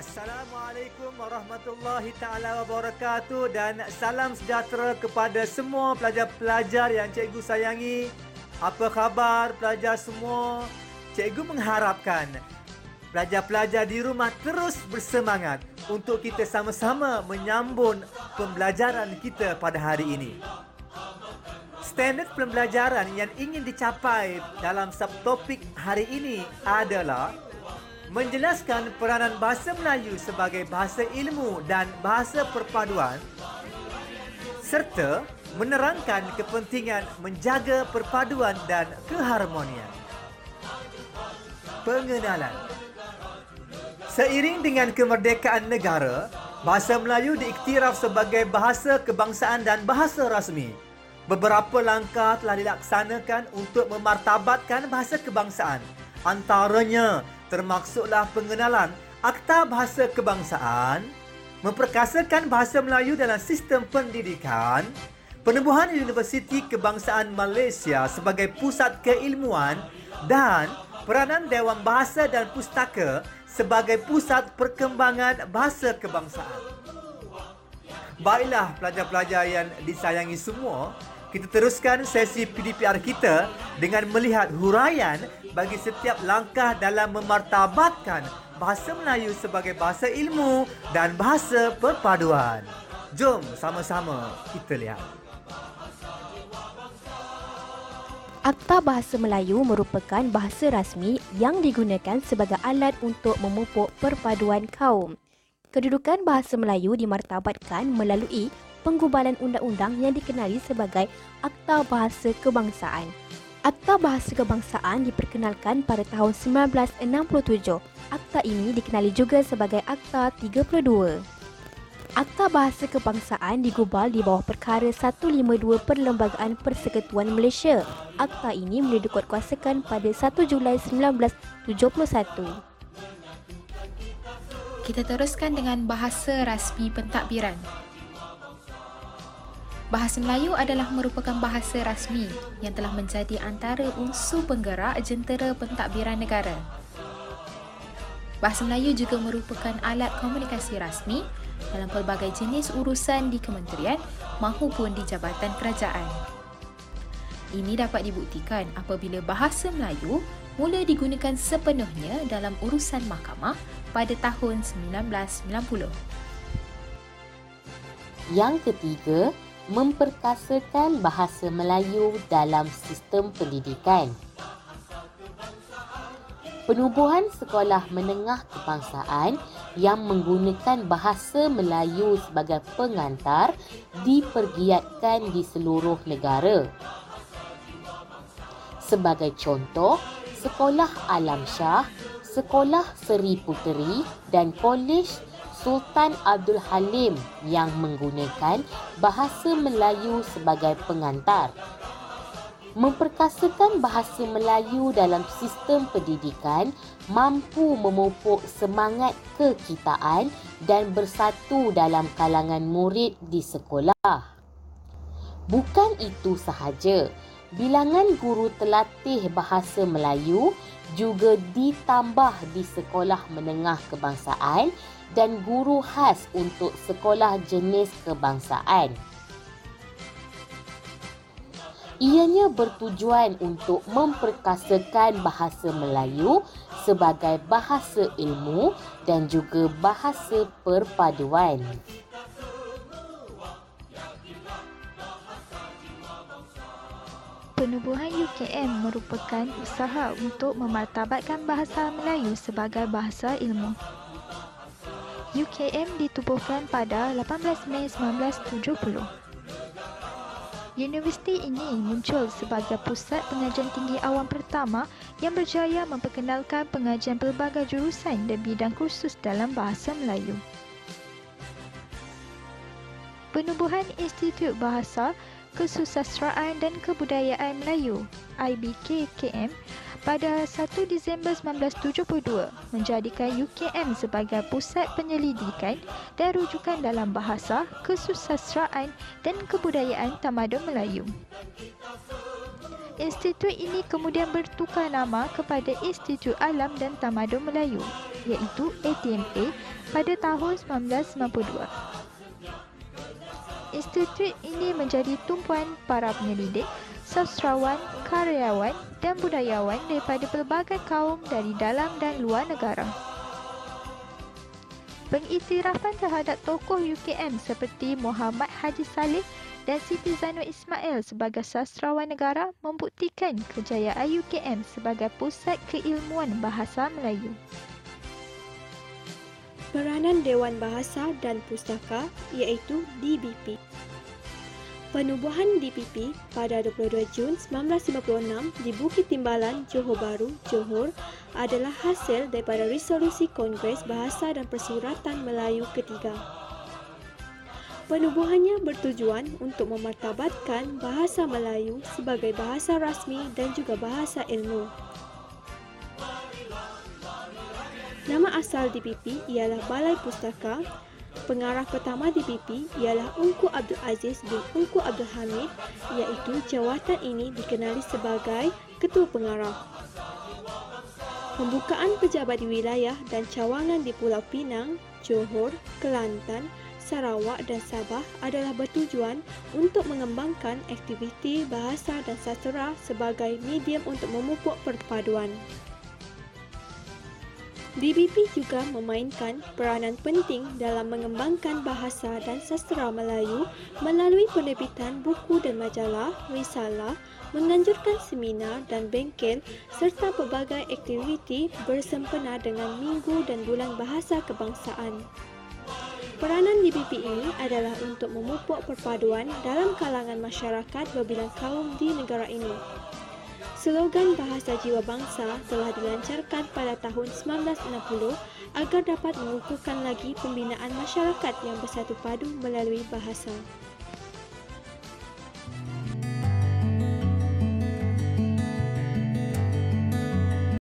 Assalamualaikum warahmatullahi taala wabarakatuh dan salam sejahtera kepada semua pelajar-pelajar yang cikgu sayangi. Apa khabar pelajar semua? Cikgu mengharapkan pelajar-pelajar di rumah terus bersemangat untuk kita sama-sama menyambung pembelajaran kita pada hari ini. Standard pembelajaran yang ingin dicapai dalam subtopik hari ini adalah menjelaskan peranan bahasa Melayu sebagai bahasa ilmu dan bahasa perpaduan serta menerangkan kepentingan menjaga perpaduan dan keharmonian. Pengenalan. Seiring dengan kemerdekaan negara, bahasa Melayu diiktiraf sebagai bahasa kebangsaan dan bahasa rasmi. Beberapa langkah telah dilaksanakan untuk memartabatkan bahasa kebangsaan. Antaranya termaksudlah pengenalan Akta Bahasa Kebangsaan, memperkasakan bahasa Melayu dalam sistem pendidikan, penubuhan Universiti Kebangsaan Malaysia sebagai pusat keilmuan dan peranan Dewan Bahasa dan Pustaka sebagai pusat perkembangan bahasa kebangsaan. Baiklah pelajar-pelajar yang disayangi semua, kita teruskan sesi PDPR kita dengan melihat huraian bagi setiap langkah dalam memartabatkan bahasa Melayu sebagai bahasa ilmu dan bahasa perpaduan. Jom sama-sama kita lihat. Akta Bahasa Melayu merupakan bahasa rasmi yang digunakan sebagai alat untuk memupuk perpaduan kaum. Kedudukan bahasa Melayu dimartabatkan melalui penggubalan undang-undang yang dikenali sebagai Akta Bahasa Kebangsaan. Akta Bahasa Kebangsaan diperkenalkan pada tahun 1967. Akta ini dikenali juga sebagai Akta 32. Akta Bahasa Kebangsaan digubal di bawah Perkara 152 Perlembagaan Persekutuan Malaysia. Akta ini mula dikuatkuasakan pada 1 Julai 1971. Kita teruskan dengan bahasa rasmi pentadbiran. Bahasa Melayu adalah merupakan bahasa rasmi yang telah menjadi antara unsur penggerak jentera pentadbiran negara. Bahasa Melayu juga merupakan alat komunikasi rasmi dalam pelbagai jenis urusan di kementerian mahupun di jabatan kerajaan. Ini dapat dibuktikan apabila bahasa Melayu mula digunakan sepenuhnya dalam urusan mahkamah pada tahun 1990. Yang ketiga, memperkasakan bahasa Melayu dalam sistem pendidikan. Penubuhan sekolah menengah kebangsaan yang menggunakan bahasa Melayu sebagai pengantar dipergiatkan di seluruh negara. Sebagai contoh, Sekolah Alam Shah, Sekolah Seri Puteri dan Kolej Sultan Abdul Halim yang menggunakan bahasa Melayu sebagai pengantar. Memperkasakan bahasa Melayu dalam sistem pendidikan mampu memupuk semangat kekitaan dan bersatu dalam kalangan murid di sekolah. Bukan itu sahaja, bilangan guru terlatih bahasa Melayu juga ditambah di sekolah menengah kebangsaan dan guru khas untuk sekolah jenis kebangsaan. Ianya bertujuan untuk memperkasakan bahasa Melayu sebagai bahasa ilmu dan juga bahasa perpaduan. Penubuhan UKM merupakan usaha untuk memartabatkan bahasa Melayu sebagai bahasa ilmu. UKM ditubuhkan pada 18 Mei 1970. Universiti ini muncul sebagai pusat pengajian tinggi awam pertama yang berjaya memperkenalkan pengajian pelbagai jurusan dan bidang kursus dalam bahasa Melayu. Penubuhan Institut Bahasa, Kesusasteraan dan Kebudayaan Melayu (IBK-UKM) pada 1 Disember 1972 menjadikan UKM sebagai pusat penyelidikan dan rujukan dalam bahasa, kesusasteraan dan kebudayaan tamadun Melayu. Institut ini kemudian bertukar nama kepada Institut Alam dan Tamadun Melayu, iaitu ATMA pada tahun 1992. Institut ini menjadi tumpuan para penyelidik, sastrawan, karyawan dan budayawan daripada pelbagai kaum dari dalam dan luar negara. Pengiktirafan terhadap tokoh UKM seperti Muhammad Haji Saleh dan Siti Zainul Ismail sebagai sastrawan negara membuktikan kejayaan UKM sebagai pusat keilmuan bahasa Melayu. Peranan Dewan Bahasa dan Pustaka iaitu DBP. Penubuhan DBP pada 22 Jun 1956 di Bukit Timbalan, Johor Bahru, Johor adalah hasil daripada resolusi Kongres Bahasa dan Persuratan Melayu ketiga. Penubuhannya bertujuan untuk memartabatkan bahasa Melayu sebagai bahasa rasmi dan juga bahasa ilmu. Nama asal DBP ialah Balai Pustaka. Pengarah pertama DBP ialah Ungku Abdul Aziz bin Ungku Abdul Hamid, iaitu jawatan ini dikenali sebagai Ketua Pengarah. Pembukaan pejabat di wilayah dan cawangan di Pulau Pinang, Johor, Kelantan, Sarawak dan Sabah adalah bertujuan untuk mengembangkan aktiviti bahasa dan sastera sebagai medium untuk memupuk perpaduan. DBP juga memainkan peranan penting dalam mengembangkan bahasa dan sastera Melayu melalui penerbitan buku dan majalah, risalah, menganjurkan seminar dan bengkel serta pelbagai aktiviti bersempena dengan Minggu dan Bulan Bahasa Kebangsaan. Peranan DBP ini adalah untuk memupuk perpaduan dalam kalangan masyarakat berbilang kaum di negara ini. Slogan Bahasa Jiwa Bangsa telah dilancarkan pada tahun 1960 agar dapat mengukuhkan lagi pembinaan masyarakat yang bersatu padu melalui bahasa.